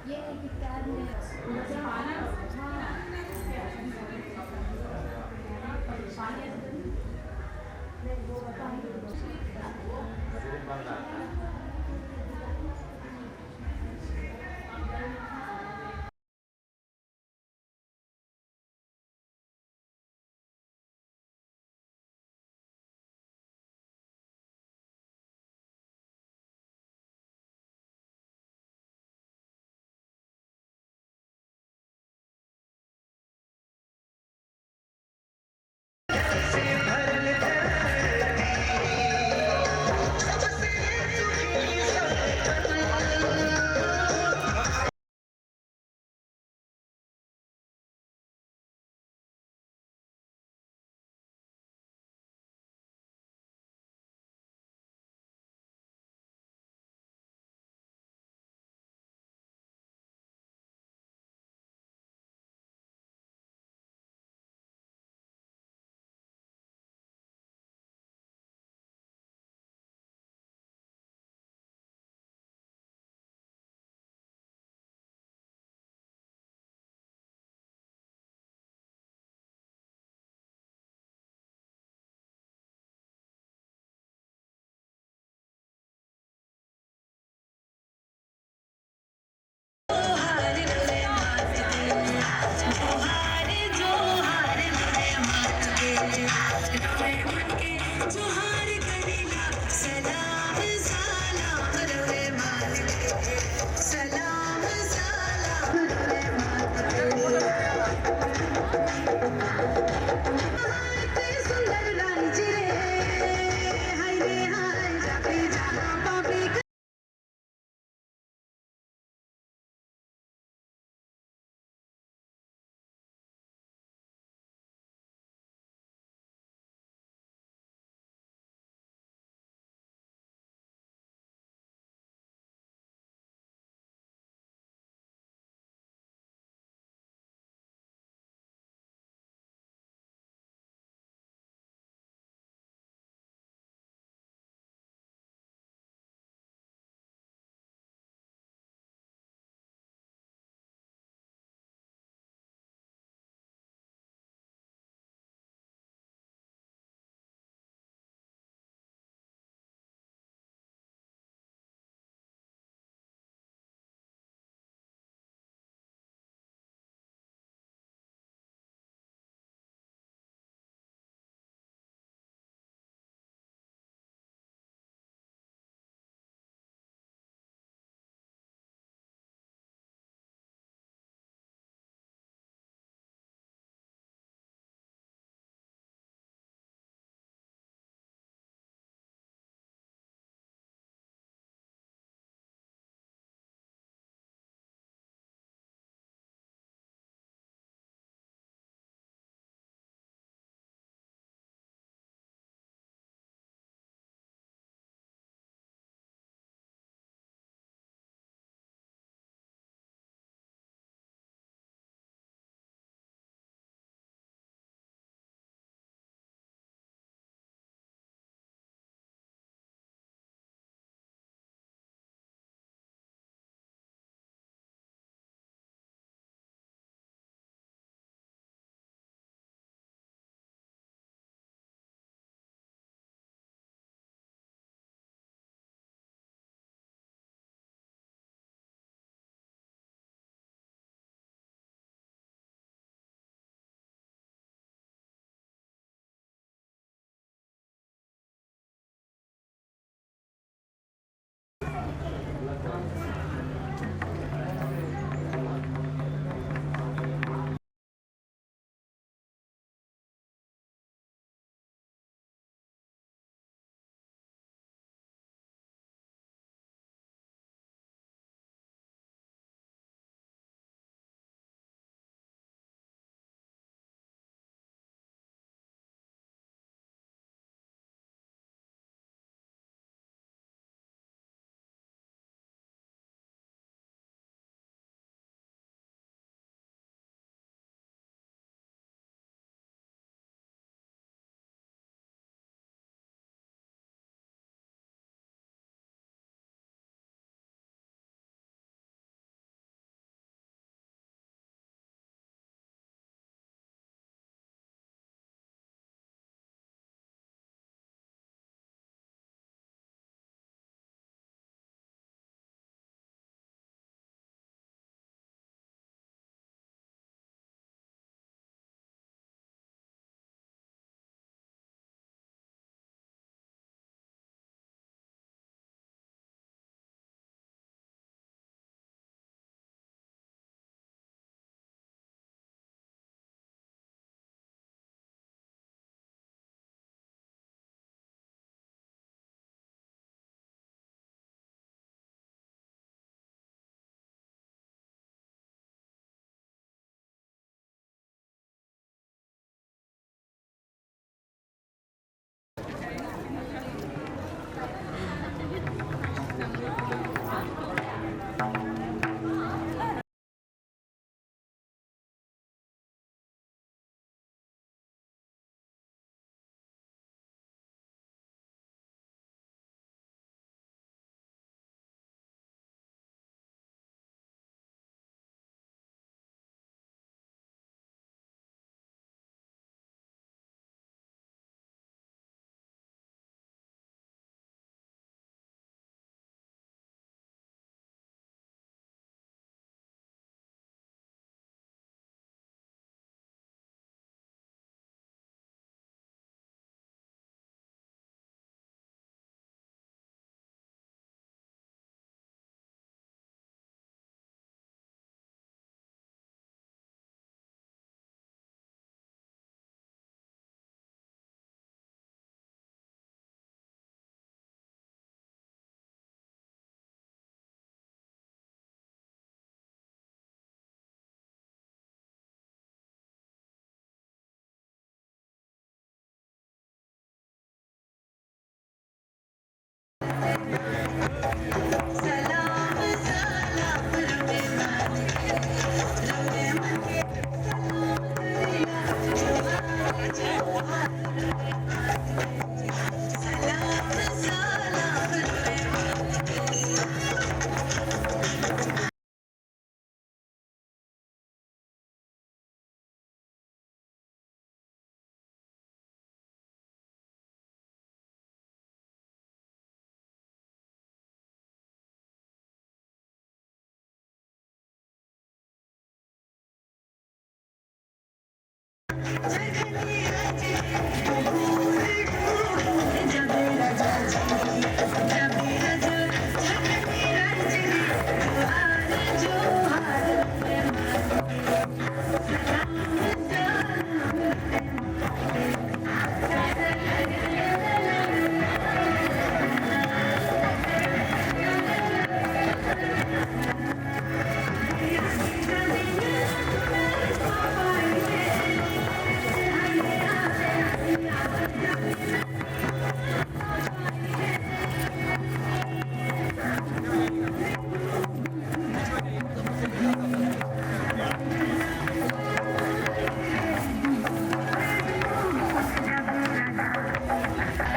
ये है कि प्यार में मजा हाँ मैं वो बताऊंगी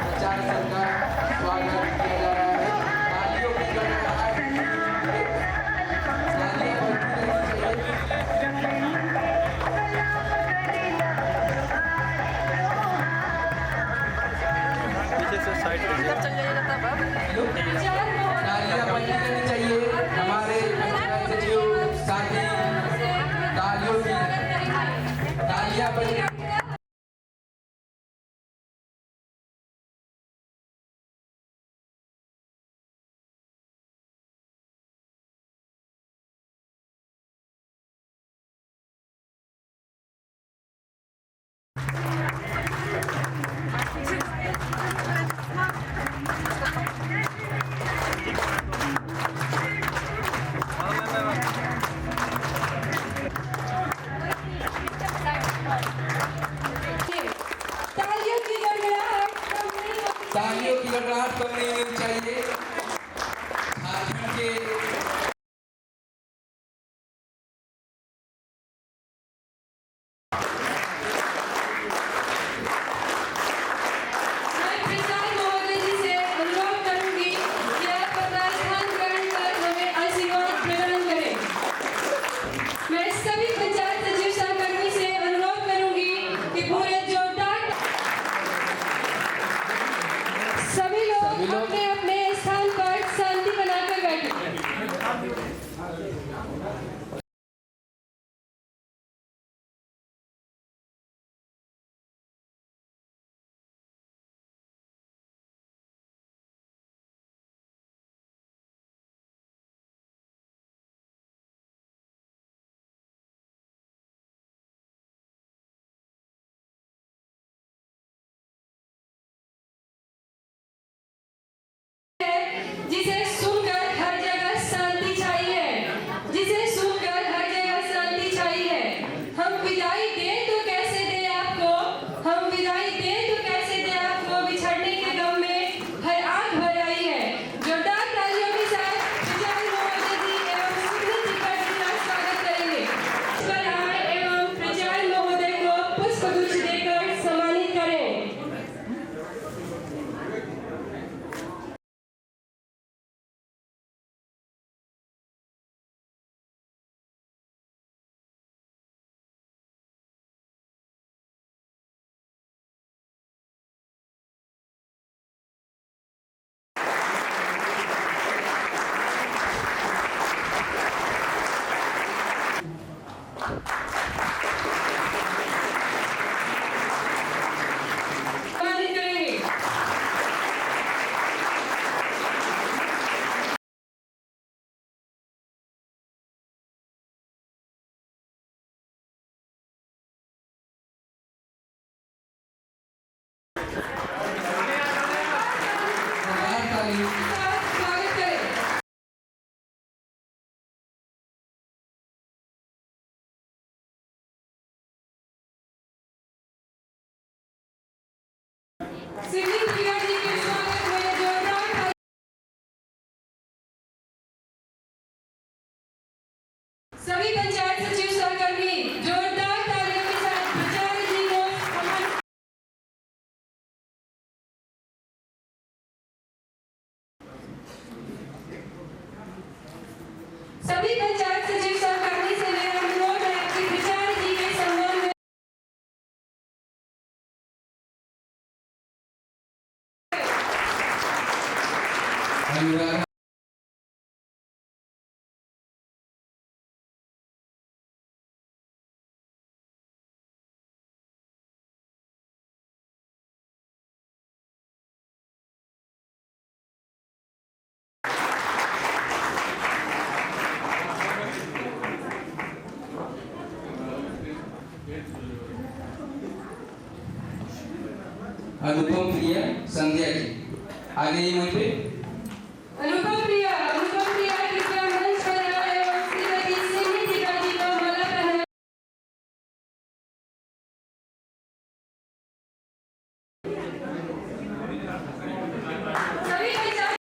प्रचार संघ का स्वागत किया जा रहा है। तालियों की गड़गड़ाहट, तालियां बजती रहनी पीछे से साइड इधर चल जाइएगा तब आप। चाहिए। तालियां बजती रहनी चाहिए। हमारे पंचायत सचिव साथी तालियां बजती तालियों की गड़गड़ाहट कम नहीं होनी तालियों की गड़गड़ाहट कम नहीं होनी चाहिए। झारखंड के मैं प्रचार महोदय जी से अनुरोध करूंगी कि आप अपना स्थान ग्रहण कर हमें आशीर्वाद प्रदान करें। मैं सभी पंचायत सचिव सहकर्मी से अनुरोध करूंगी कि पूरे जोरदार सभी लोग अपने अपने स्थान पर शांति बनाकर बैठें। जिसे सुनकर हर जगह शांति चाहिए, जिसे सुनकर हर जगह शांति चाहिए। हम विदाई दें तो कैसे दें आपको, हम विदाई दें तो कैसे दें आपको, बिछड़ने के गम में हर आंख भर आई है। जोरदार तालियों के साथ प्रचार महोदय जी एवं सुब्रत त्रिपाठी का स्वागत करेंगे। इस पर आए एवं प्रचार महोदय को पुष्पगुच्छ देकर सम्मानित करें। सम्मानित करेंगे। ताली स्वागत करें। सिंधी त्रिपाठी के स्वागत में जोरदार ताली। सभी पंचायत सचिव सहकर्मी जोरदार तालियों के साथ प्रचार जी को सम्मानित। सभी पंचायत सचिव सहकर्मी से मेरा अनुरोध है कि प्रचार जी के सम्मान में अनुराग अनुपम प्रिया संध्या जी आगे ये मुझे अनुपम प्रिया कृपया मंच पर आए और श्रीमती सिमी टीका जी को माला पहनाएं। सभी पंचायत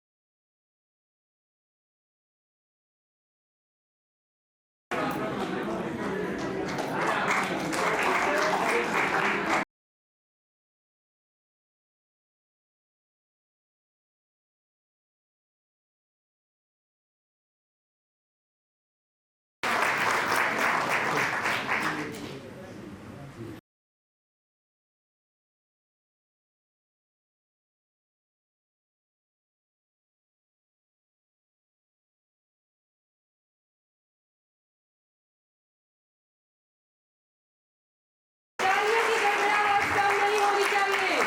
तालियों की गड़गड़ाहट कम नहीं होनी चाहिए।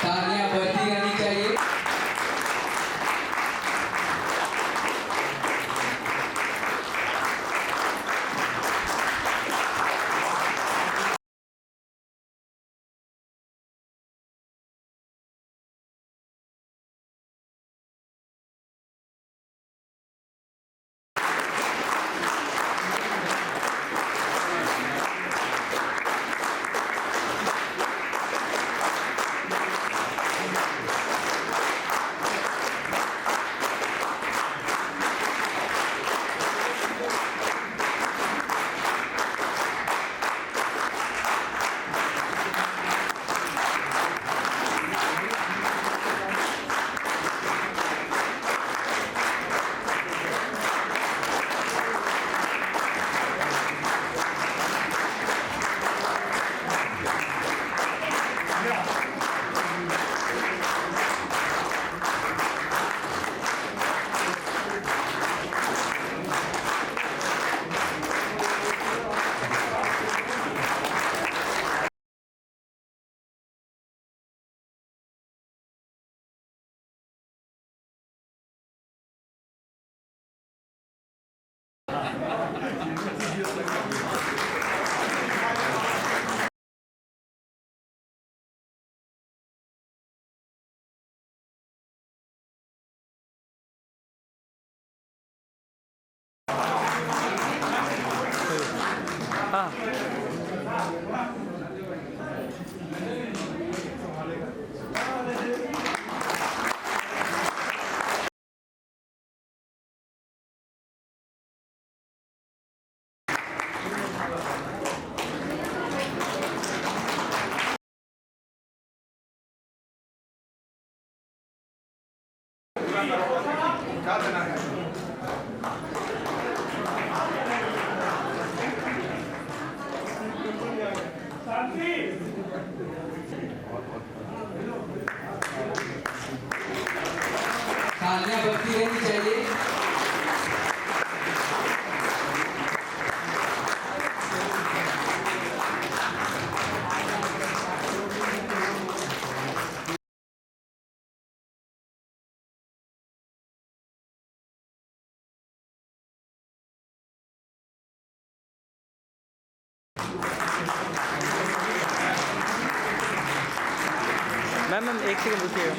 तालियां बढ़ती रहनी चाहिए। तालियां बढ़ती रहनी चाहिए। मैम एक सेकंड रुकिएगा।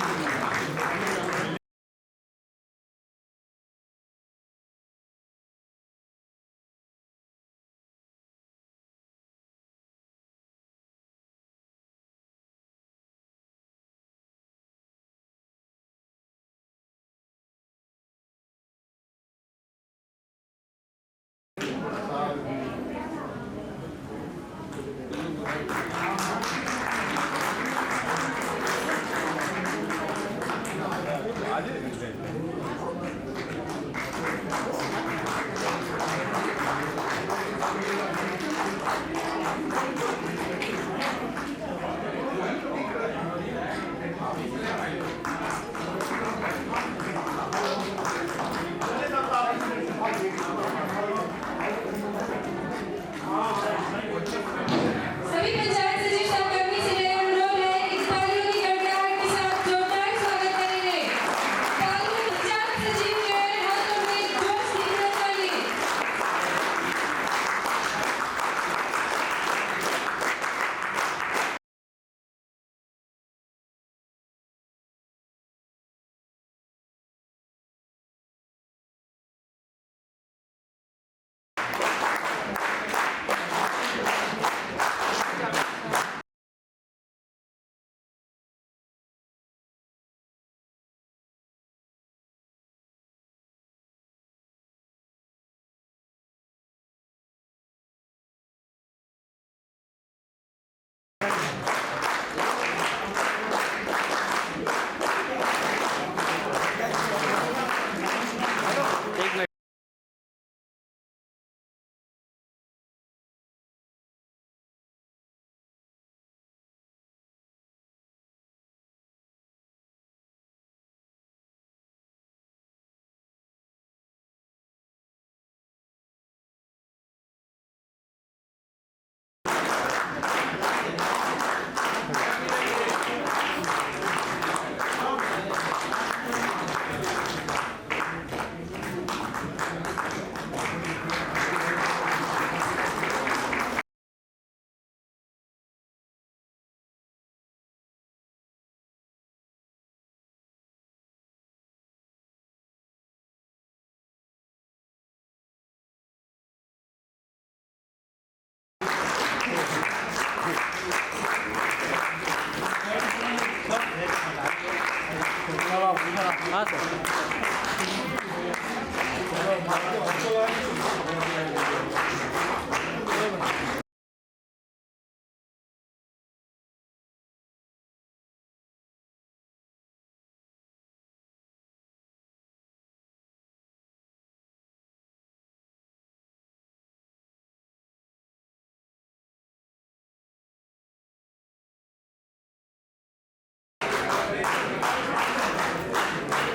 हाँ सर।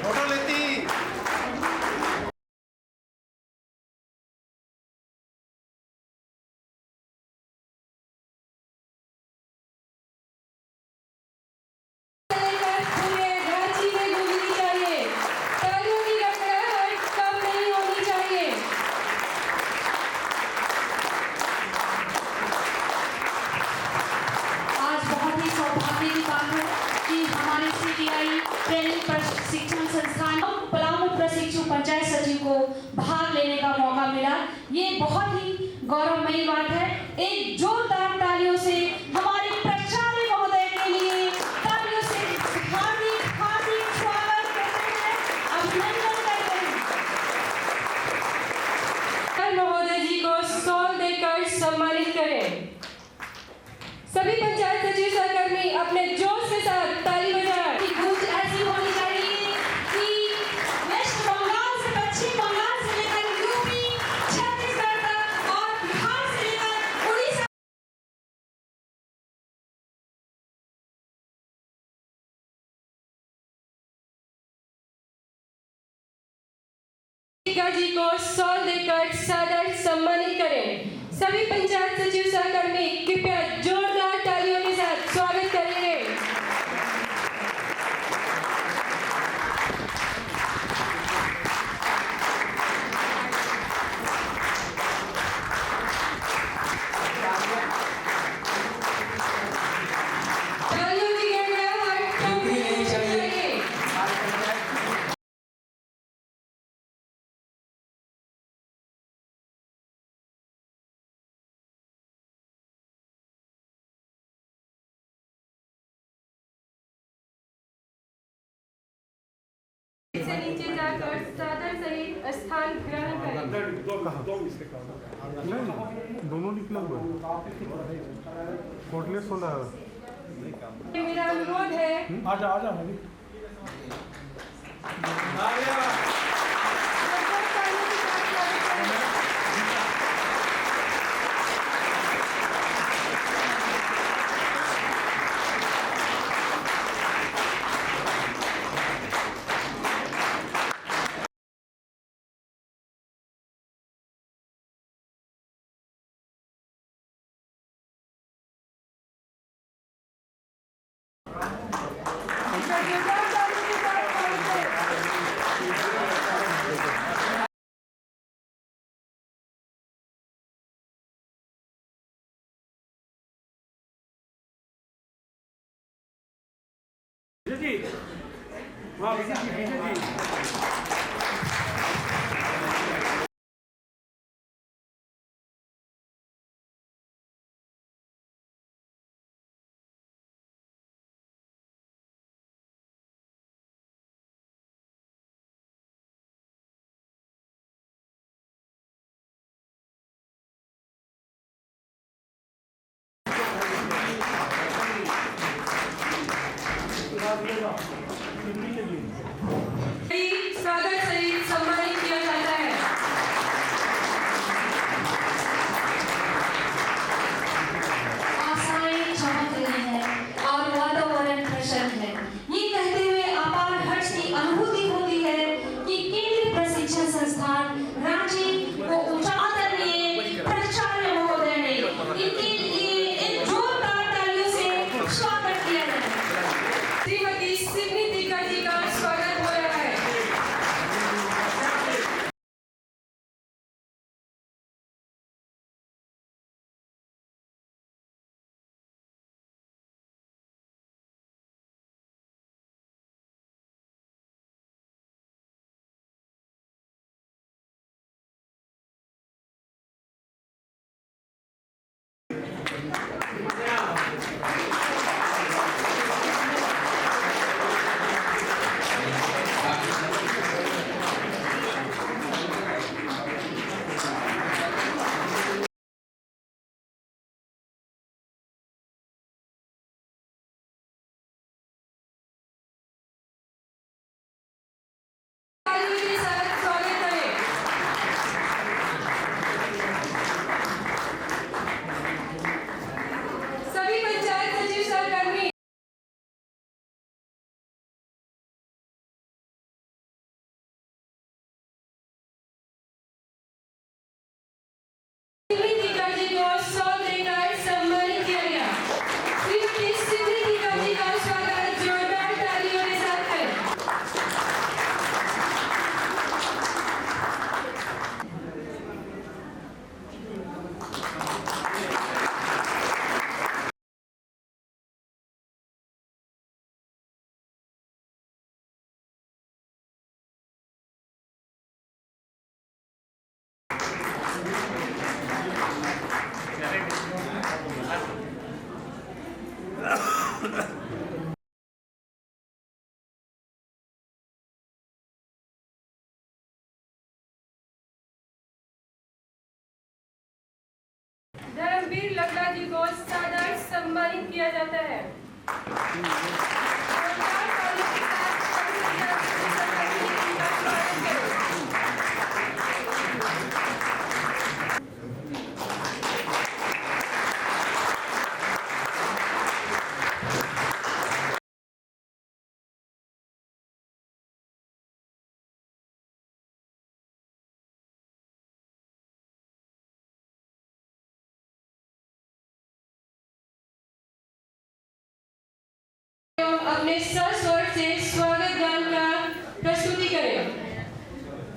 फोटो लेती पूरे रांची में गूंजनी चाहिए। तालियों की गड़गड़ाहट कम नहीं होनी चाहिए। आज बहुत ही सौभाग्य की बात है कि हमारे सीटीआई ट्रेनिंग प्रशिक्षण संस्थान पलामू प्रशिक्षु पंचायत सचिव को भाग लेने का मौका मिला। ये बहुत ही गौरवमयी बात है। एक जोरदार तालियों से हमारे प्राचार्य महोदय के लिए तालियों से हार्दिक हार्दिक स्वागत करते हैं, अभिनंदन करते हैं। महोदय जी को शॉल देकर सम्मानित करें। सभी पंचायत सचिव सहकर्मी अपने जोश के साथ ताली बजाएं। की गूंज ऐसी होनी चाहिए कि वेस्ट बंगाल से पश्चिम बंगाल से लेकर यूपी, छत्तीसगढ़ तक और बिहार से लेकर उड़ीसा स्पीकर जी को शॉल देकर सादर सम्मानित करें। सभी पंचायत सचिव सहकर्मी कृपया जोरदार तालियों के साथ स्वागत करेंगे। तालियों की गड़गड़ाहट कम नहीं होनी चाहिए। से नीचे जाकर सादर सहित स्थान ग्रहण करें। नहीं दोनों निकला हुआ कोटलेस वाला मेरा अनुरोध है आजा आजा भाभी जी वाह जी सादर सहित सम्मानित किया जाता है। आशाएं चमक रही हैं और वातावरण प्रसन्न है। ये कहते हुए अपार हर्ष की अनुभूति होती है कि केंद्रीय प्रशिक्षण संस्थान रांची को ऊंचा आदरणीय प्राचार्य महोदय ने इनके लिए एक जोरदार तालियों से स्वागत किया है। श्रीमती सिवनी तिक्का जी का स्वागत हो रहा है। धर्मवीर लकड़ा जी को सादर सम्मानित किया जाता है। जोरदार तालियों के साथ सभी विद्यार्थियों के संगठन की का स्वागत करें। अपने सस्वर से स्वागत गान का प्रस्तुति करें।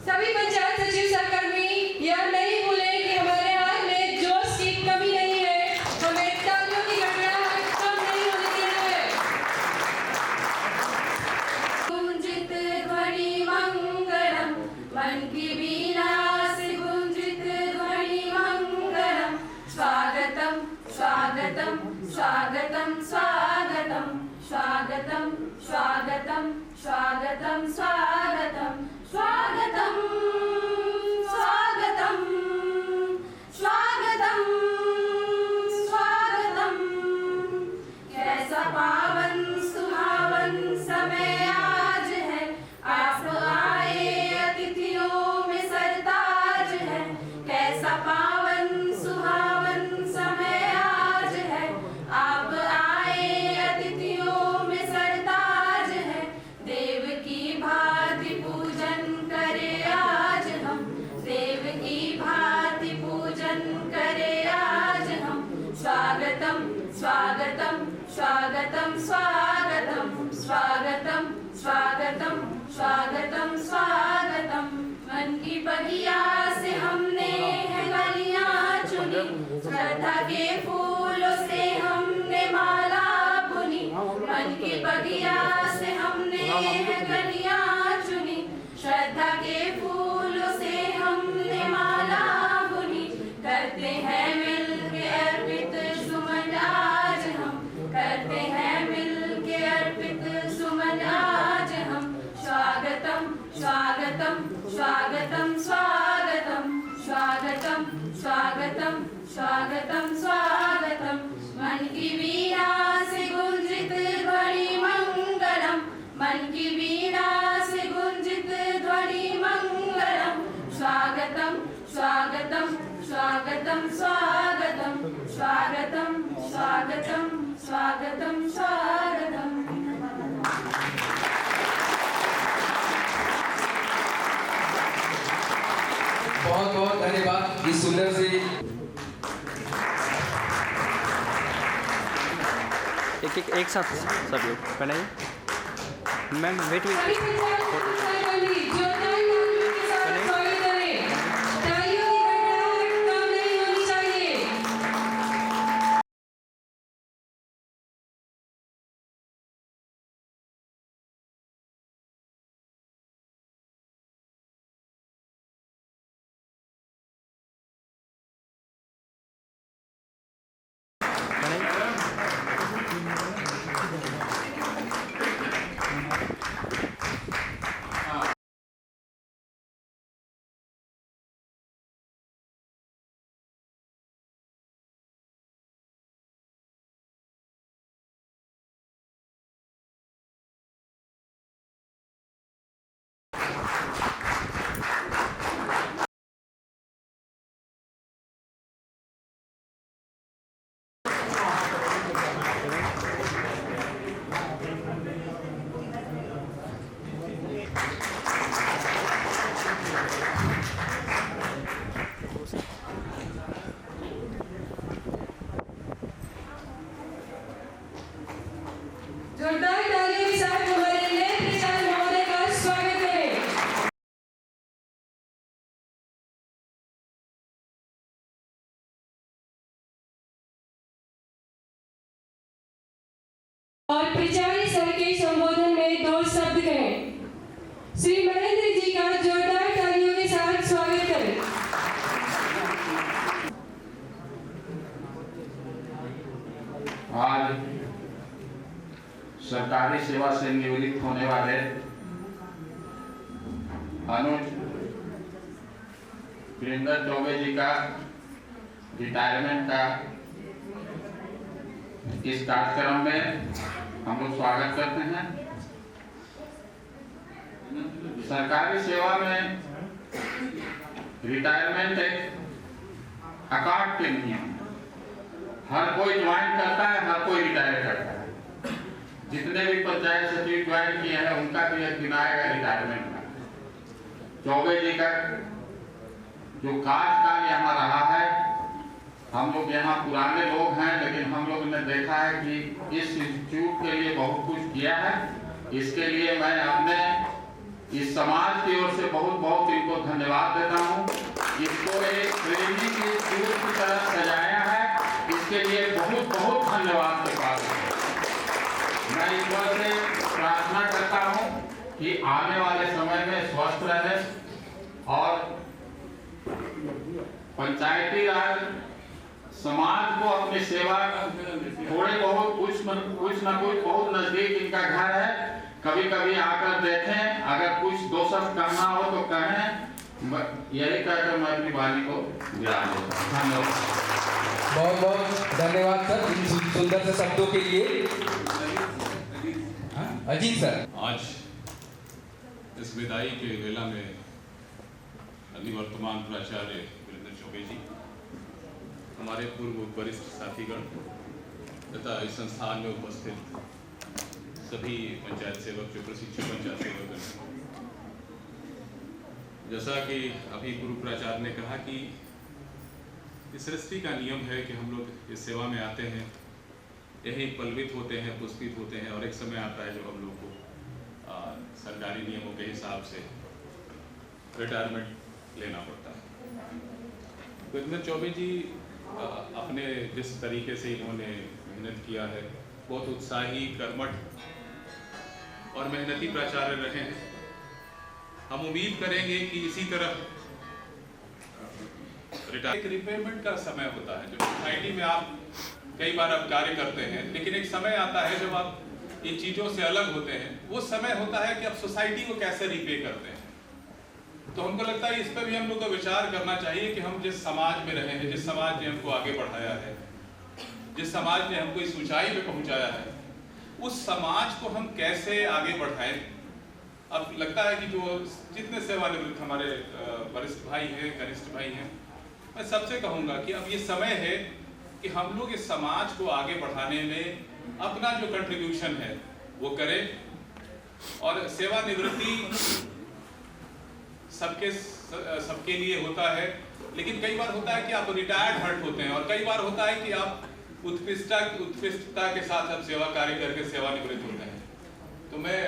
सभी पंचायत सचिव सहकर्मी यह नहीं भूले कि हमारे हाथ में जोश की कमी नहीं है, हमें तालियों की गड़गड़ाहट कम नहीं होने देना है। गुंजित ध्वनि मंगलम, मन की वीणा से गुंजित ध्वनि मंगलम। स्वागतम स्वागतम स्वागतम स्वागतम स्वागतम स्वागतम स्वागतम स्वागतम स्वागतम स्वागतम स्वागतम स्वागतम। कैसा पावन सुहावन समय आज है, आप आए अतिथियों में सरताज है। कैसा पावन सुहावन समय आज है, आप आए अतिथियों में सरताज है। देव की भांति पूजन करे आज हम, देव की भांति पूजन करे आज हम। स्वागतम स्वागतम स्वागतम स्वागतम स्वागतम स्वागतम स्वागतम स्वागतम। मन की बगिया से हमने है गलियां चुनी, श्रद्धा के फूलों से हमने माला बुनी। मन की बगिया से हमने है गलियां चुनी, श्रद्धा के फूलों से हमने माला बुनी। करते हैं मिल के अर्पित सुमन आज हम, करते हैं मिल के अर्पित सुमन आज हम। स्वागतम स्वागतम स्वागतम स्वागतम स्वागतम स्वागतम स्वागतम स्वागतम। मन की वीणा से गुंजित ध्वनि मंगलम, मन की वीणा से गुंजित ध्वनि मंगलम। स्वागतम स्वागतम स्वागतम स्वागतम स्वागतम स्वागतम स्वागतम स्वागतम। बहुत बहुत धन्यवाद इस सुंदर सी एक साथ सब लोग बनाइए। मैम वेट सभी पंचायत सचिव सहकर्मी जोरदार तालियों के साथ स्वागत करें। तालियों की गड़गड़ाहट कम नहीं होनी चाहिए। जोरदार तालियों के साथ हमारे नए प्रचारक महोदय का स्वागत करें। और प्रचार्य सर के संबोधन में 2 शब्द कहें। श्री महेंद्र जी का जोरदार तालियों के साथ स्वागत करें। आज सरकारी सेवा से निवृत्त होने वाले अनुज वीरेंद्र चौबे जी का रिटायरमेंट का इस कार्यक्रम में हम लोग स्वागत करते हैं। सरकारी सेवा में रिटायरमेंट एक अकाट के नियम, हर कोई ज्वाइन करता है, हर कोई रिटायर करता है। जितने भी पंचायत सचिव ज्वाइन किए हैं उनका भी एक दिन आएगा रिटायरमेंट का। चौबे जी का जो कार्यकाल यहाँ रहा है, हम लोग यहाँ पुराने लोग हैं, लेकिन हम लोग ने देखा है कि इस इंस्टीट्यूट के लिए बहुत कुछ किया है। इसके लिए मैं अपने इस समाज की ओर से बहुत बहुत इनको धन्यवाद देता हूँ। इसको एक ट्रेनिंग इंस्टीट्यूट की तरह सजाया है, इसके लिए बहुत बहुत धन्यवाद देता हूँ। मैं ईश्वर से प्रार्थना करता हूँ कि आने वाले समय में स्वस्थ रहे और पंचायती राज समाज को अपनी सेवा थोड़े बहुत कुछ न कुछ बहुत नजदीक इनका घर है, कभी कभी आकर देखें, अगर कुछ दो शब्द कहना हो तो कहें। यही कहकर मैं अपनी वाणी को विराम देता हूं। धन्यवाद। बहुत बहुत धन्यवाद सर इन सुंदर से शब्दों के लिए। अजीत सर, आज इस विदाई के वेला में निवर्तमान प्राचार्य वीरेंद्र चौबे जी, हमारे पूर्व वरिष्ठ साथीगण तथा इस संस्थान में उपस्थित सभी पंचायत सेवक जो प्रशिक्षु पंचायत सेवक हैं, जैसा कि अभी पूर्व प्राचार्य ने कहा कि इस सृष्टि का नियम है कि हम लोग इस सेवा में आते हैं, यही पलवित होते हैं, पुष्पित होते हैं और एक समय आता है जब हम लोग को सरकारी नियमों के हिसाब से रिटायरमेंट लेना पड़ता है। वीरेंद्र चौबे जी अपने जिस तरीके से इन्होंने मेहनत किया है, बहुत उत्साही, कर्मठ और मेहनती प्राचार्य रहे हैं। हम उम्मीद करेंगे कि इसी तरह एक रिपेयरमेंट का समय होता है। जो सोसाइटी में आप कई बार आप कार्य करते हैं, लेकिन एक समय आता है जब आप इन चीज़ों से अलग होते हैं। वो समय होता है कि आप सोसाइटी को कैसे रिपे करते हैं। तो हमको लगता है इस पर भी हम लोग को विचार करना चाहिए कि हम जिस समाज में रहे हैं, जिस समाज ने हमको आगे बढ़ाया है, जिस समाज ने हमको इस ऊंचाई पे पहुंचाया है, उस समाज को हम कैसे आगे बढ़ाएं। अब लगता है कि जो जितने सेवानिवृत्त हमारे वरिष्ठ भाई हैं, कनिष्ठ भाई हैं, मैं सबसे कहूँगा कि अब ये समय है कि हम लोग इस समाज को आगे बढ़ाने में अपना जो कंट्रीब्यूशन है वो करें। और सेवानिवृत्ति सबके लिए होता है, लेकिन कई बार होता है कि आप रिटायर्ड हर्ट होते हैं और कई बार होता है कि आप उत्कृष्टता के साथ आप सेवा कार्य करके सेवानिवृत्त होते हैं। तो मैं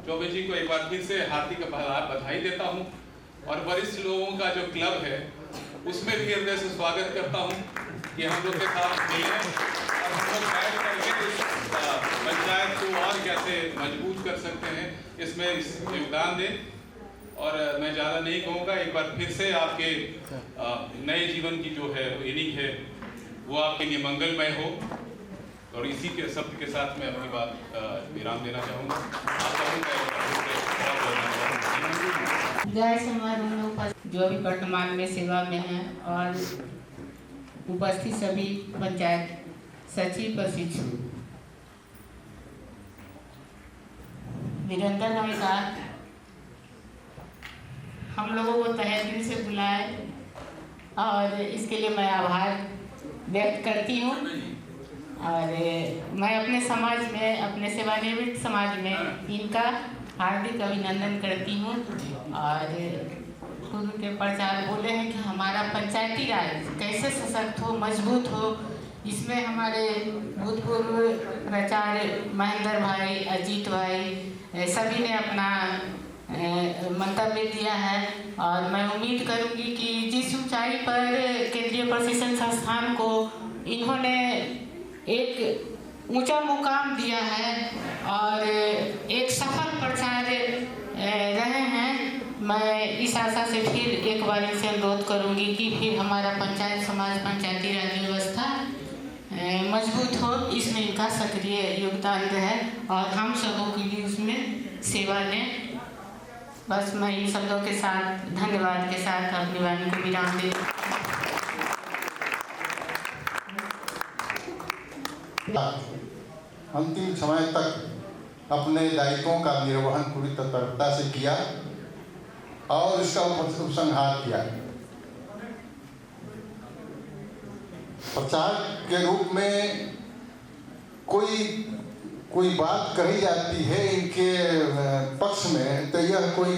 चौबे जी को एक बार फिर से हार्दिक बधाई देता हूं और वरिष्ठ लोगों का जो क्लब है उसमें भी हृदय से स्वागत करता हूं कि हम लोग के साथ मिलें और हम लोग बैठ करके इस पंचायत को और कैसे मजबूत कर सकते हैं, इसमें योगदान दें। और मैं ज़्यादा नहीं कहूँगा, एक बार फिर से आपके नए जीवन की जो है इनिंग है वो आपके लिए मंगलमय हो। और इसी के शब्द के साथ मैं अपनी बात विराम देना चाहूँगा। जय समाज जो अभी वर्तमान में सेवा में हैं और उपस्थित सभी पंचायत सचिव प्रशिक्षु, वीरेंद्र भाई का हम लोगों को तहे दिल से बुलाए और इसके लिए मैं आभार व्यक्त करती हूँ। और मैं अपने समाज में, अपने सेवानिवृत्त समाज में इनका हार्दिक अभिनंदन करती हूँ। और पूर्व के प्रचार बोले हैं कि हमारा पंचायती राज कैसे सशक्त हो, मजबूत हो, इसमें हमारे भूतपूर्व प्राचार्य महेंद्र भाई, अजीत भाई सभी ने अपना मंतव्य दिया है। और मैं उम्मीद करूंगी कि जिस ऊंचाई पर केंद्रीय प्रशिक्षण संस्थान को इन्होंने एक ऊंचा मुकाम दिया है और एक सफल प्रचार्य रहे हैं, मैं इस आशा से फिर एक बार इनसे अनुरोध करूंगी कि फिर हमारा पंचायत समाज, पंचायती राज व्यवस्था मजबूत हो, इसमें इनका सक्रिय योगदान है और हम सबों के लिए उसमें सेवा लें। बस मैं इन शब्दों के साथ धन्यवाद के साथ अपनी वाणी को विराम दे। अंतिम समय तक अपने दायित्वों का निर्वहन पूरी तत्परता से किया और इसका उपसंहार किया। प्रचारक के रूप में कोई बात कही जाती है इनके पक्ष में, तो यह कोई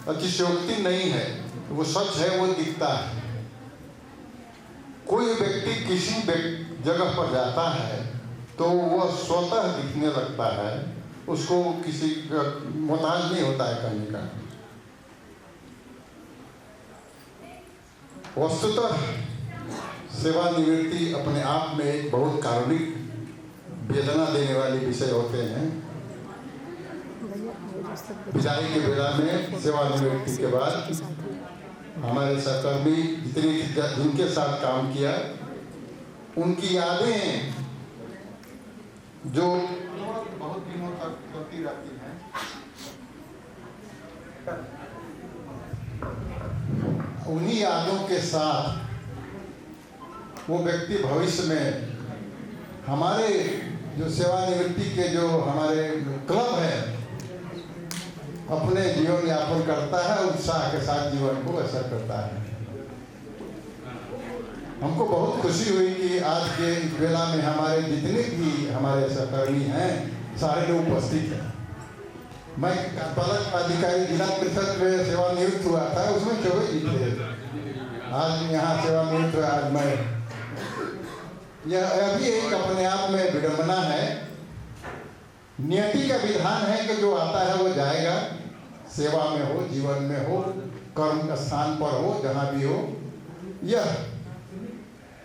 अतिशयोक्ति नहीं है, वो सच है, वो दिखता है। कोई व्यक्ति किसी जगह पर जाता है तो वह स्वतः दिखने लगता है, उसको किसी मोहताज नहीं होता है कहने का। वस्तुतः सेवानिवृत्ति अपने आप में एक बहुत कारुणिक वेदना देने वाले विषय होते हैं। विदाई के बेला में सेवानिवृत्ति के बाद हमारे सहकर्मी जिनके साथ काम किया, उनकी यादें जो बहुत दिनों तक चलती रहती हैं, उन्हीं यादों के साथ वो व्यक्ति भविष्य में हमारे जो सेवानिवृत्ति के जो हमारे क्लब है अपने जीवन यापन करता है, उत्साह के साथ जीवन को असर करता है। हमको बहुत खुशी हुई कि आज के इस वेला में हमारे जितने भी हमारे सहकर्मी हैं सारे लोग उपस्थित हैं। मैं पालक अधिकारी जिला परिषद में सेवानिवृत्त हुआ था, उसमें 24 जी थे। आज यहाँ सेवानिवृत्त हुआ, आज मैं, यह भी एक अपने आप में विडंबना है। नियति का विधान है कि जो आता है वो जाएगा, सेवा में हो, जीवन में हो, कर्म का स्थान पर हो, जहाँ भी हो। यह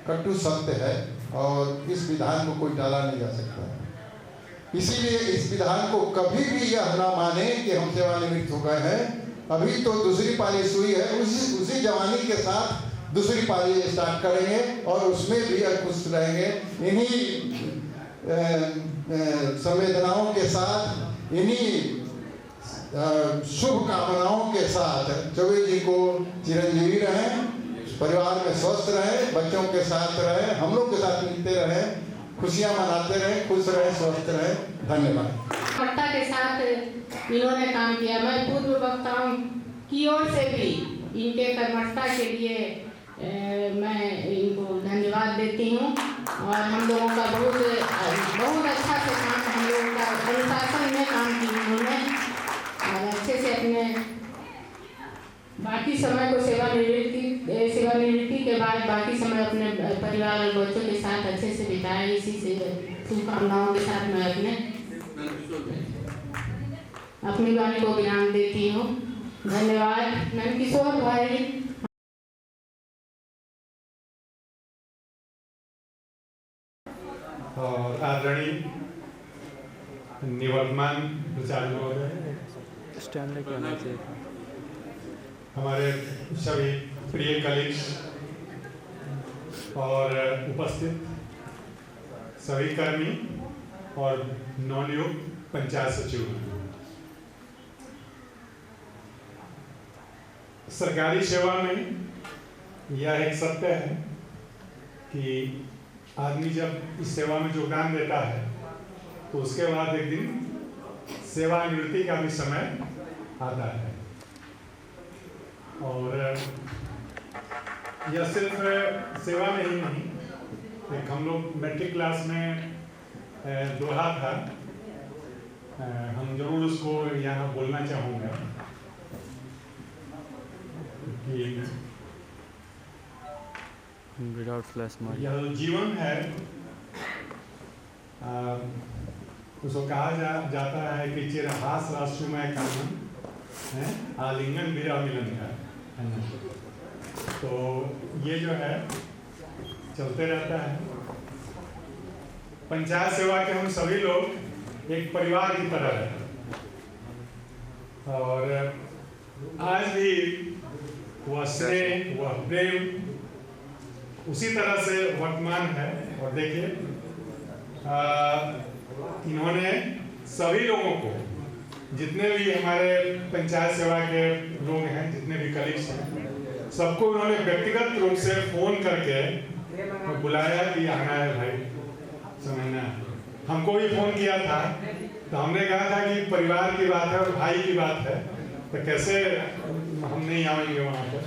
कटु सत्य है और इस विधान को कोई टाला नहीं जा सकता। इसीलिए इस विधान को कभी भी यह ना माने कि हम सेवानिवृत्त हो गए हैं, अभी तो दूसरी पाली सुई है, उसी जवानी के साथ दूसरी पाली स्टार्ट करेंगे और उसमें भी खुश रहेंगे। इन्हीं संवेदनाओं के साथ, इन्हीं शुभ कामनाओं के साथ चौबे जी को चिरंजीवी रहें, परिवार में स्वस्थ रहें, बच्चों के साथ रहें, हम लोग के साथ मिलते रहें, खुशियां मनाते रहें, खुश रहें, स्वस्थ रहें। धन्यवाद। कर्मठता के साथ इन्होंने काम किया। मैं पूर्व वक्ताओं की ओर से भी इनके कर्मठता के लिए मैं इनको धन्यवाद देती हूँ और हम लोगों का बहुत अच्छा से काम, हम लोगों का अनुशासन में काम किया उन्होंने और अच्छे से अपने बाकी समय को सेवानिवृत्ति के बाद बाकी समय अपने परिवार और बच्चों के साथ अच्छे से बिताया। इसी से शुभकामनाओं के साथ मैं अपनी वाणी को विराम देती हूँ। धन्यवाद। नंदकिशोर भाई। और आदरणीय निवर्तमान प्राचार्य महोदय, स्टैंड लेके आना चाहिए। हमारे सभी प्रिय कलीग्स और उपस्थित सभी कर्मी और नवनियुक्त पंचायत सचिव, सरकारी सेवा में यह एक सत्य है कि आदमी जब इस सेवा में योगदान देता है तो उसके बाद एक दिन सेवानिवृत्ति का भी समय आता है। और यह सिर्फ सेवा में ही नहीं, एक हम लोग मैट्रिक क्लास में दोहा था, हम जरूर उसको यहाँ बोलना चाहूँगा कि विदाउट फ्लैश मार, यह जीवन है, उसको कहा जाता है कि चिरहास राष्ट्रमय कानून है, आलिंगन बिरा मिलन का है ना। तो ये जो है चलते रहता है। पंचायत सेवा के हम सभी लोग एक परिवार की तरह है और आज भी वह स्नेह, वह प्रेम उसी तरह से वर्तमान है। और देखिए इन्होंने सभी लोगों को, जितने भी हमारे पंचायत सेवा के लोग हैं, जितने भी कलीग्स हैं, सबको उन्होंने व्यक्तिगत रूप से फोन करके बुलाया कि आना है भाई, समझना है। हमको भी फोन किया था, तो हमने कहा था कि परिवार की बात है और भाई की बात है, तो कैसे हम नहीं आएंगे वहाँ पर।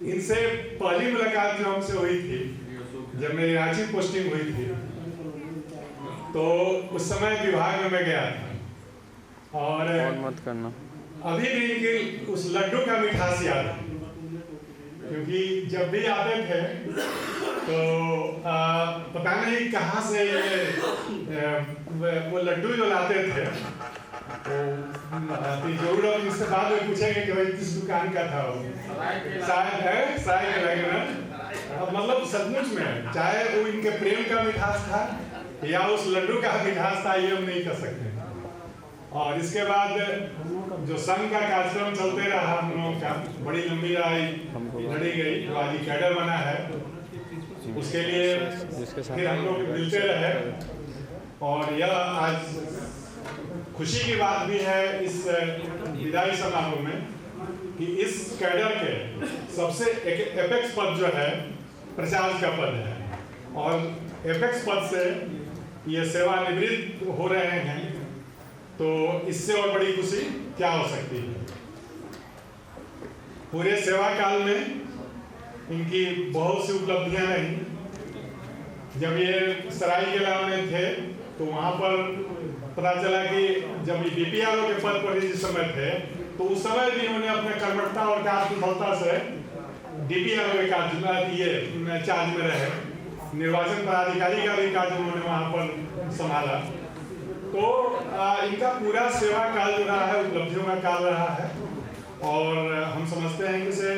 इनसे पहली मुलाकात जो हमसे हुई थी, जब मेरी रांची पोस्टिंग हुई थी, तो उस समय विभाग में मैं गया था और मत करना अभी भी इनके उस लड्डू का मिठास याद है, क्योंकि जब भी आते थे तो पता नहीं कहाँ से वो लड्डू जो लाते थे, तो जरूर अब इससे बाद में पूछेंगे कि भाई किस दुकान का था वो, शायद है शायद लगना, मतलब सचमुच में चाहे वो इनके प्रेम का मिठास था या उस लड्डू का मिठास था, ये हम नहीं कर सकते। और इसके बाद जो संघ का कार्यक्रम चलते रहा हम लोगों का, बड़ी लंबी लड़ाई लड़ी गई, जो आज कैडर बना है, उसके लिए फिर हम लोग मिलते रहे। और यह आज खुशी की बात भी है इस विदाई समारोह में कि इस कैडर के सबसे एपेक्स पद जो है प्रचार का पद है, और एपेक्स पद से ये सेवानिवृत्त हो रहे हैं, तो इससे और बड़ी खुशी क्या हो सकती है। पूरे सेवा काल में इनकी बहुत सी उपलब्धियां रही। जब ये सरायकेला में थे तो वहां पर पता चला कि जब ये बीपीआरओ के पद पर जिस समय थे, तो उस समय भी इन्होंने अपने कर्मठता और कार्यकुशलता से डीपीआरओ के कार्य चार्ज में रहे, निर्वाचन पदाधिकारी का भी कार्य उन्होंने वहां पर संभाला। तो इनका पूरा सेवा काल जो रहा है उपलब्धियों का काल रहा है, और हम समझते हैं कि से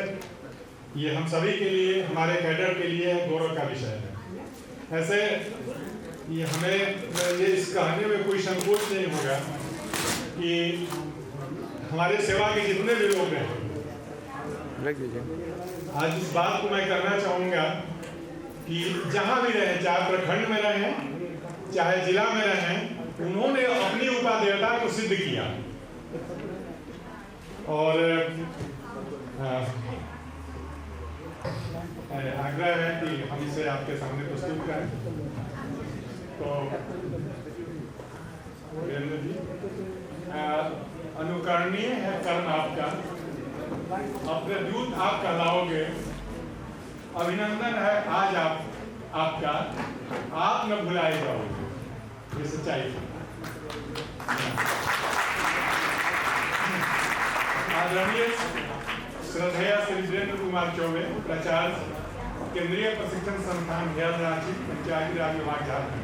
ये हम सभी के लिए, हमारे कैडर के लिए गौरव का विषय है। ऐसे ये हमें ये इस कहने में कोई संकोच नहीं होगा कि हमारे सेवा के जितने भी लोग हैं, आज इस बात को मैं करना चाहूँगा कि जहाँ भी रहे, चाहे प्रखंड में रहें चाहे जिला में रहें, उन्होंने अपनी उपादेयता को सिद्ध किया। और आग्रह है कि हम इसे आपके सामने प्रस्तुत करें। तो वीरेंद्र जी, अनुकरणीय है कर्म आपका, अपने दूत आप कहलाओगे, अभिनंदन है आज आपका, आप न भुलाए जाओगे, ये सच्चाई है। आदरणीय श्रद्धेय श्री वीरेंद्र कुमार चौबे, प्राचार्य केंद्रीय प्रशिक्षण संस्थान भेल रांची, पंचायती राज विभाग झारखंड।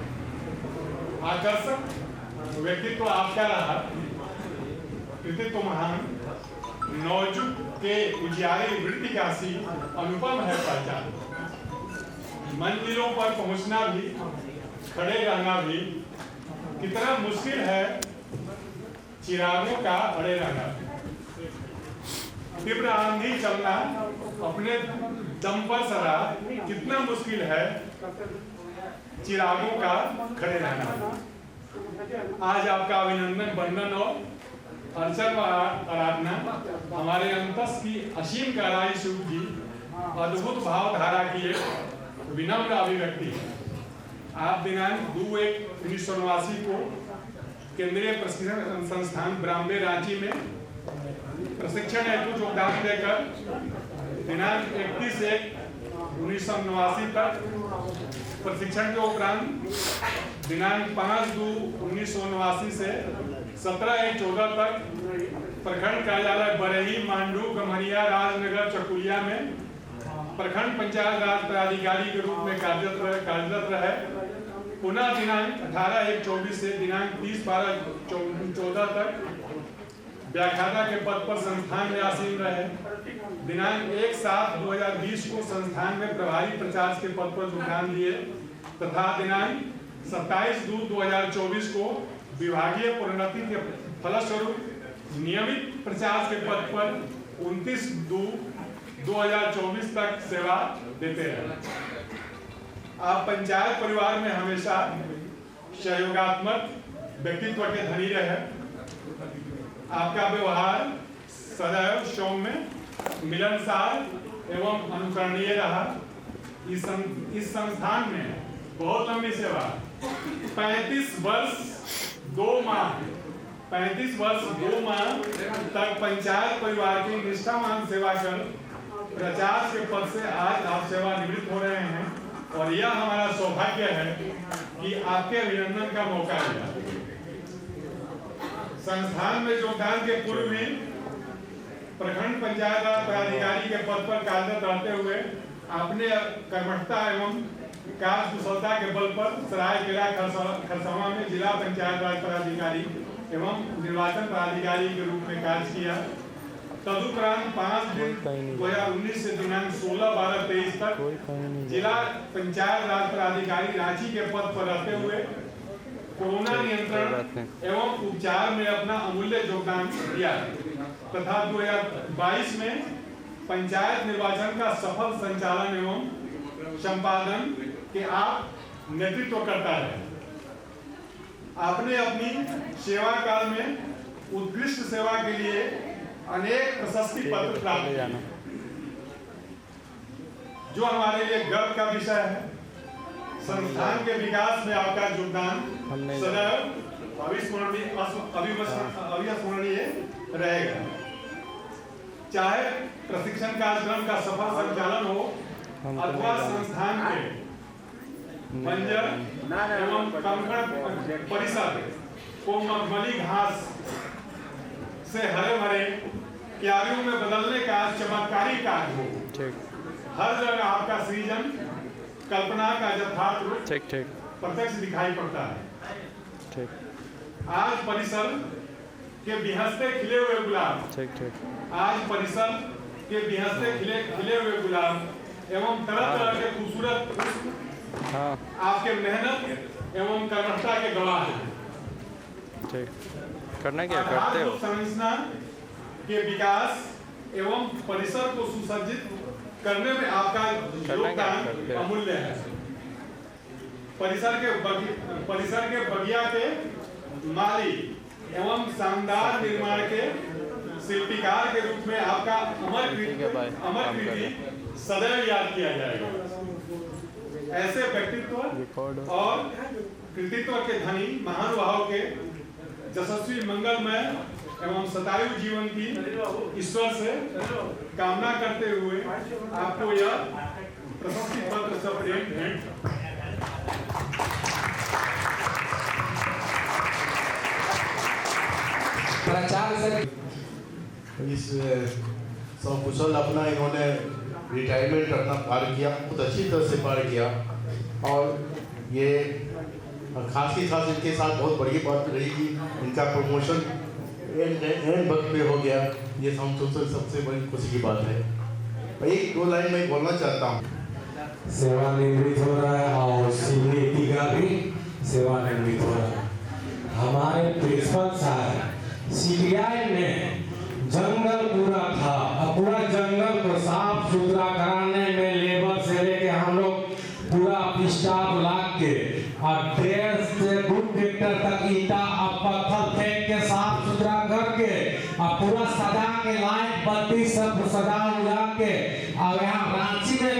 आकर्षक व्यक्तित्व आपका रहा, कृतित्व महान, नौजुग के उजियारे वृत्ति का सी अनुपम है पहचान। मंजिलों पर पहुंचना भी, खड़े रहना भी कितना मुश्किल है, चिरागों का अड़े रहना। तीव्र आंधी चलना अपने दम पर सदा कितना मुश्किल है, चिरागों का खड़े रहना। आज आपका अभिनंदन, वंदन और अर्चन व आराधना हमारे अंतस की असीम गहराई से उठी अद्भुत भावधारा की एक विनम्र अभिव्यक्ति। आप दिनांक 2/1/1989 को केंद्रीय प्रशिक्षण संस्थान ब्राह्मणे रांची में प्रशिक्षण हेतु योगदान देकर दिनांक 31/1/1989 तक प्रशिक्षण के उपरांत दिनांक 5/2/1989 से 17/1/14 तक प्रखंड कार्यालय बरही, मांडू, गम्हरिया, राजनगर, चकुलिया में प्रखंड पंचायत राज पदाधिकारी के रूप में कार्यरत रहे। पुनः दिनांक 18/1/24 से दिनांक 30/12/14 तक व्याख्याता के पद पर संस्थान में आसीन रहे। दिनांक 1/7/2020 को संस्थान में प्रभारी प्राचार्य के पद पर योगदान दिए तथा दिनांक 27/2/2024 को विभागीय प्रोन्नति के फलस्वरूप नियमित प्राचार्य के पद पर 29/2 2024 तक सेवा देते रहे। आप पंचायत परिवार में हमेशा सहयोगात्मक व्यक्तित्व के धनी रहे। आपका व्यवहार सदैव सौम्य, मिलनसार एवं अनुकरणीय रहा। इस संस्थान में बहुत लंबी सेवा 35 वर्ष 2 माह तक पंचायत परिवार की निष्ठावान सेवा कर प्रचार के पद से आज आप सेवानिवृत्त हो रहे हैं और यह हमारा सौभाग्य है कि आपके अभिनंदन का मौका मिला। संस्थान में योगदान के पूर्व भी प्रखंड पंचायत राज पदाधिकारी के पद पर कार्यरत रहते हुए आपने कर्मठता एवं कार्य कुशलता के बल पर सरायकेला खरसावां में जिला पंचायत राज पदाधिकारी एवं निर्वाचन पदाधिकारी के रूप में कार्य किया। तदुपरांत 5 दिन 2019 से दिनांक 16/12/23 तक जिला पंचायत राज पदाधिकारी रांची के पद पर रहते हुए कोरोना नियंत्रण एवं उपचार में अपना अमूल्य योगदान दिया तथा 2022 में पंचायत निर्वाचन का सफल संचालन एवं संपादन के आप नेतृत्व करता है। आपने अपनी सेवा काल में उत्कृष्ट सेवा के लिए अनेक प्रशस्ति पत्र प्राप्त किए, जो हमारे लिए गर्व का विषय है। संस्थान के विकास में आपका योगदान सदैव अविस्मरणीय रहेगा। चाहे प्रशिक्षण कार्यक्रम का सफल संचालन हो अथवा संस्थान के बंजर एवं कंकड़ परिसर को मखमली घास से हरे भरे क्यारियों में बदलने का चमत्कारी कार्य हो। हर जगह आपका सृजन कल्पना का यथार्थ रूप प्रत्यक्ष दिखाई पड़ता है। आज परिसर के बिहसते खिले हुए गुलाब खिले हुए गुलाब एवं तरह तरह के खूबसूरत आपके मेहनत एवं कर्मठता के गवाह हैं। करना क्या करते हो? संरचना के विकास एवं परिसर को सुसज्जित करने में आपका योगदान अमूल्य है। परिसर के बगिया के माली एवं शानदार निर्माण के शिल्पकार के रूप में आपका अमर कीर्ति सदैव याद किया जाएगा। ऐसे व्यक्तित्व और कृतित्व के धनी महानुभाव के यशस्वी मंगलमय एवं शतायु जीवन की ईश्वर से कामना करते हुए आपको यह प्रशस्ति पत्र से भेंट प्रचार से इस सकुशल अपना इन्होंने रिटायरमेंट अपना पार किया, बहुत अच्छी तरह से पार किया। और ये खास इनके साथ बहुत बड़ी बात रही कि इनका प्रमोशन एंड वक्त पे हो गया। ये हम सबसे बड़ी खुशी की बात है। 1-2 लाइन में बोलना चाहता हूँ। सेवानिवृत्त हो रहा है और सीनियरिटी का भी सेवानिवृत्त हो रहा है। हमारे प्रिंसिपल साहब सीबीआई में जंगल पूरा था और पूरा जंगल को साफ सुथरा कराने में लेबर से लेके हम लोग पूरा स्टाफ लाग के और 1.5 से 2 ट्रैक्टर तक ईटा और पत्थर फेंक के साफ सुथरा करके और पूरा सजा के लाइट बत्ती सब सजा उजा के और यहाँ रांची में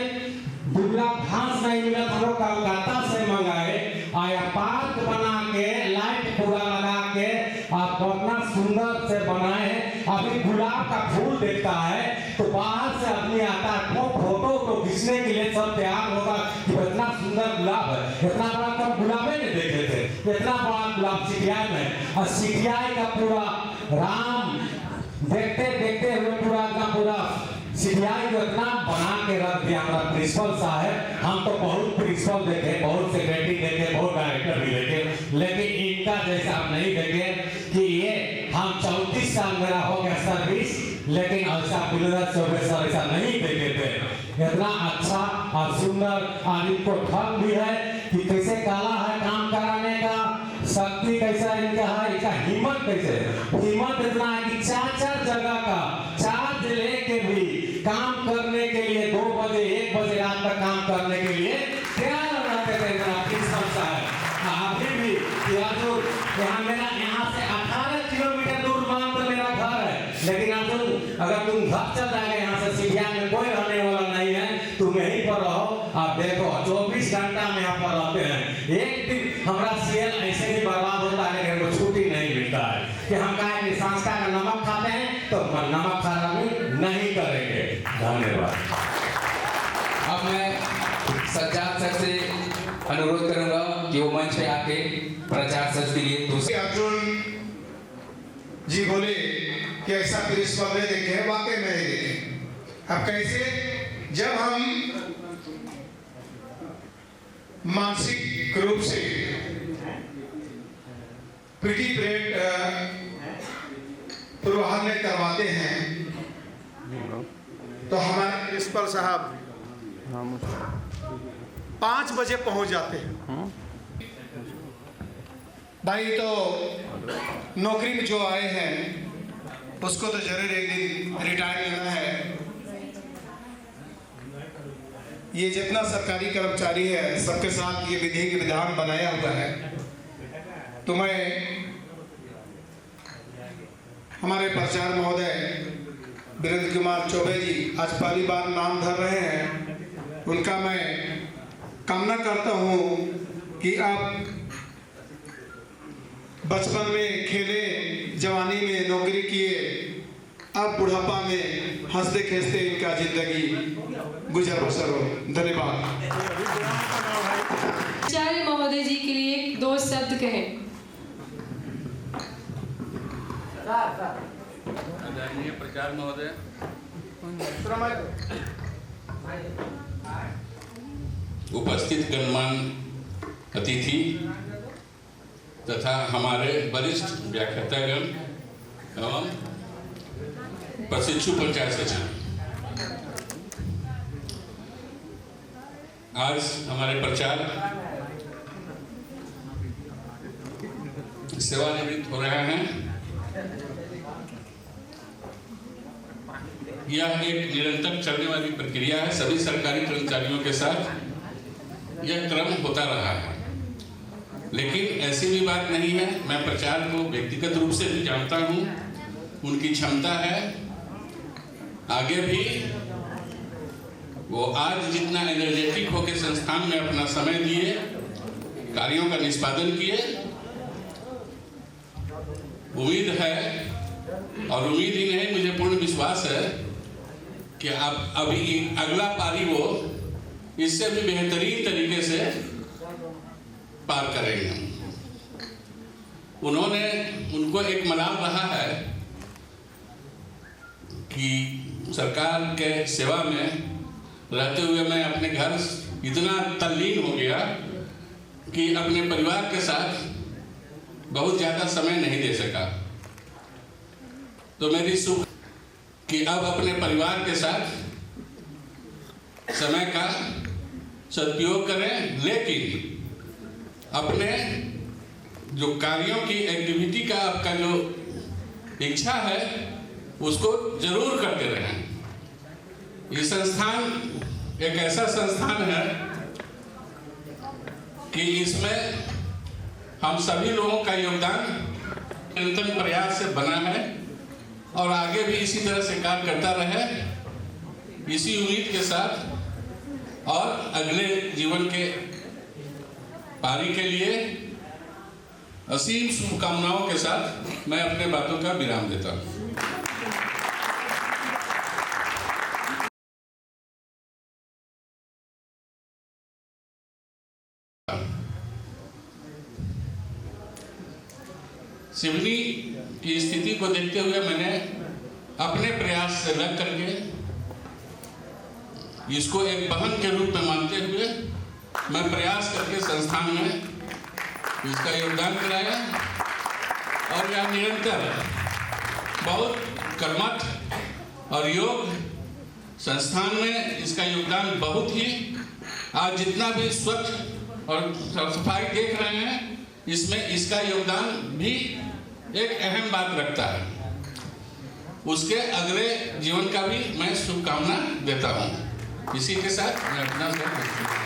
दुबला घास नहीं मिला था, लोग कलकत्ता से मंगाए और पार्क बना के लाइट पूरा लगा के और कितना सुंदर से बनाए। अभी गुलाब का फूल देखता है तो बाहर से आदमी आता है फोटो को खींचने के लिए सब तैयार होगा कि इतना सुंदर गुलाब है। इतना बड़ा तो गुलाबे नहीं देखे थे, इतना बड़ा गुलाब सीटीआई में। और सीटीआई का पूरा राम देखते देखते हुए पूरा सीटीआई को इतना बना के रख दिया हमारा प्रिंसिपल साहब। हम तो बहुत प्रिंसिपल देखे, बहुत सेक्रेटरी देखे, बहुत डायरेक्टर भी देखे, लेकिन इनका जैसा आप नहीं देखे कि ये हम 34 साल मेरा हो गया सर्विस, लेकिन ऐसा सर ऐसा नहीं देखे थे। इतना अच्छा और सुंदर और इनको ठग भी है कि कैसे काला है काम कराने का, शक्ति कैसा इनका है, इनका हिम्मत कैसे, हिम्मत इतना है कि 4 जगह का चार्ज लेके भी काम करने करने के लिए तैयार रहते थे जनाब प्रिंसिपल साहब। अभी भी यहाँ से 18 किलोमीटर दूर मान तो मेरा घर है, लेकिन अगर तुम घर चल जाएगा यहाँ से सीढ़िया में कोई रहने वाला नहीं है, तुम यहीं पर रहो। आप देखो 24 घंटा में यहाँ पर रहते हैं। एक दिन हमारा सीएल ऐसे ही बर्बाद होता है, लेकिन हमको छुट्टी नहीं मिलता है कि हम कहा कि संस्था का नमक खाते हैं तो नमक खाना नहीं करेंगे। धन्यवाद। अब मैं सज्जाद सर से अनुरोध करूंगा कि वो मंच पे आके प्रचार सत्र के लिए दूसरे अर्जुन जी बोले कि ऐसा प्रिंसिपल नहीं देखे हैं, वाकई में नहीं देखे। अब कैसे, जब हम मानसिक रूप से पीटी परेड पूर्वाहार में करवाते हैं तो हमारे प्रिंसिपल साहब 5 बजे पहुंच जाते हैं। भाई तो नौकरी में जो आए हैं उसको तो जरूर एक दिन रिटायर लेना है। ये जितना सरकारी कर्मचारी है सबके साथ ये विधि के विधान बनाया हुआ है। तो मैं हमारे प्रचार महोदय वीरेंद्र कुमार चौबे जी आज पहली बार नाम धर रहे हैं, उनका मैं कामना करता हूँ कि आप बचपन में खेले, जवानी में नौकरी किए, अब बुढ़ापा में हंसते खेलते इनका जिंदगी गुजर बसर हो। धन्यवाद। आचार्य महोदय जी के लिए 2 शब्द कहें। आदरणीय प्रचार महोदय, उपस्थित गणमान्य अतिथि तथा हमारे वरिष्ठ व्याख्यातागण एवं प्रशिक्षु पंचायत सचिव, आज हमारे प्रचार सेवानिवृत्त हो रहे हैं। यह एक निरंतर चलने वाली प्रक्रिया है। सभी सरकारी कर्मचारियों के साथ यह क्रम होता रहा है, लेकिन ऐसी भी बात नहीं है। मैं प्रचार को व्यक्तिगत रूप से भी जानता हूँ, उनकी क्षमता है। आगे भी वो आज जितना एनर्जेटिक होकर संस्थान में अपना समय दिए, कार्यों का निष्पादन किए, उम्मीद है और उम्मीद ही नहीं, मुझे पूर्ण विश्वास है कि अब अभी अगला पारी वो इससे भी बेहतरीन तरीके से पार करेंगे। उनको एक मलाल रहा है कि सरकार के सेवा में रहते हुए मैं अपने घर इतना तल्लीन हो गया कि अपने परिवार के साथ बहुत ज़्यादा समय नहीं दे सका। तो मेरी सुख कि अब अपने परिवार के साथ समय का सदुपयोग करें, लेकिन अपने जो कार्यों की एक्टिविटी का आपका जो इच्छा है उसको जरूर करते रहें। ये संस्थान एक ऐसा संस्थान है कि इसमें हम सभी लोगों का योगदान निरंतर प्रयास से बना है और आगे भी इसी तरह से कार्य करता रहे, इसी उम्मीद के साथ और अगले जीवन के पारी के लिए असीम शुभकामनाओं के साथ मैं अपने बातों का विराम देता हूँ। सिवनी की स्थिति को देखते हुए मैंने अपने प्रयास से लग करके इसको एक बहन के रूप में मानते हुए मैं प्रयास करके संस्थान में इसका योगदान कराया और यह निरंतर बहुत कर्मठ और योग संस्थान में इसका योगदान बहुत ही आज जितना भी स्वच्छ और सफाई देख रहे हैं इसमें इसका योगदान भी एक अहम बात रखता है। उसके अगले जीवन का भी मैं शुभकामना देता हूँ। इसी के साथ मैं अपना